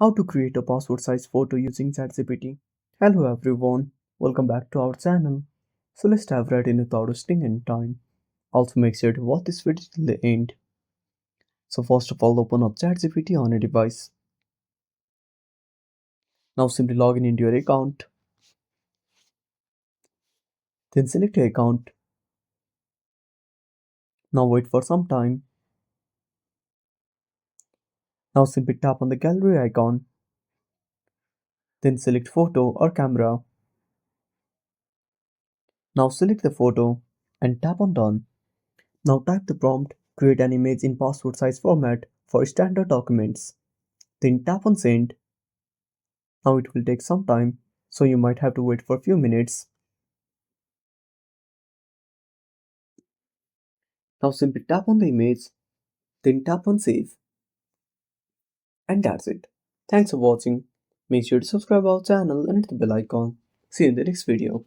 How to create a passport size photo using ChatGPT. Hello everyone, welcome back to our channel. So let's dive right in without wasting any time. Also make sure to watch this video till the end. So first of all, open up ChatGPT on a device. Now simply log in into your account. Then select your account. Now wait for some time. Now simply tap on the gallery icon. Then select photo or camera. Now select the photo and tap on done. Now type the prompt, create an image in passport size format for standard documents. Then tap on send. Now it will take some time, so you might have to wait for a few minutes. Now simply tap on the image, then tap on save. And that's it. Thanks for watching. Make sure to subscribe our channel and hit the bell icon. See you in the next video.